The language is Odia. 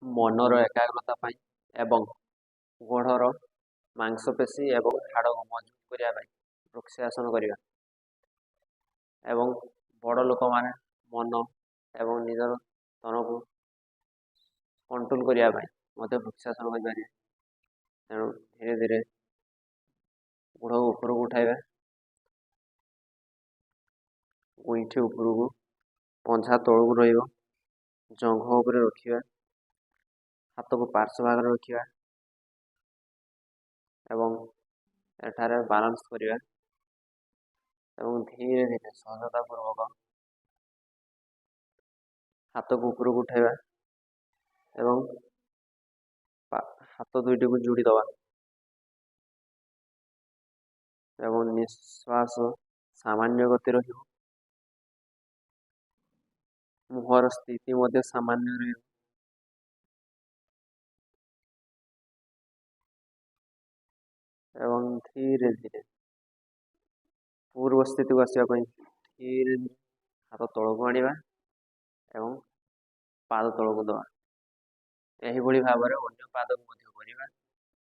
ମନର ଏକାଗ୍ରତା ପାଇଁ ଏବଂ ଗୋଡ଼ର ମାଂସପେଶୀ ଏବଂ ହାଡ଼କୁ ମଜବୁତ କରିବା ପାଇଁ ବୃକ୍ଷାସନ କରିବା। ଏବଂ ବଡ଼ ଲୋକମାନେ ମନ ଏବଂ ନିଜର ତନକୁ କଣ୍ଟ୍ରୋଲ କରିବା ପାଇଁ ମଧ୍ୟ ବୃକ୍ଷାସନ କରିପାରିବେ। ତେଣୁ ଧୀରେ ଧୀରେ ଗୋଡ଼ ଉପରକୁ ଉଠାଇବା, ଗୁଇଁଠି ଉପରକୁ, ପଞ୍ଝା ତଳକୁ ରହିବ, ଜଙ୍ଘ ଉପରେ ରଖିବା, ହାତକୁ ପାର୍ଶ୍ୱ ଭାଗରେ ରଖିବା ଏବଂ ଏଠାରେ ବାଲାନ୍ସ କରିବା ଏବଂ ଧୀରେ ଧୀରେ ସହଜତାପୂର୍ବକ ହାତକୁ ଉପରକୁ ଉଠାଇବା ଏବଂ ହାତ ଦୁଇଟିକୁ ଯୋଡ଼ି ଦେବା ଏବଂ ନିଶ୍ୱାସ ସାମାନ୍ୟ ଗତି ରହିବ। ମୁହଁର ସ୍ଥିତି ମଧ୍ୟ ସାମାନ୍ୟ ରହିବ। ଏବଂ ଧୀରେ ଧୀରେ ପୂର୍ବ ସ୍ଥିତିକୁ ଆସିବା ପାଇଁ ଧୀରେ ଧୀରେ ହାତ ତଳକୁ ଆଣିବା ଏବଂ ପାଦ ତଳକୁ ଦେବା। ଏହିଭଳି ଭାବରେ ଅନ୍ୟ ପାଦକୁ ମଧ୍ୟ କରିବା।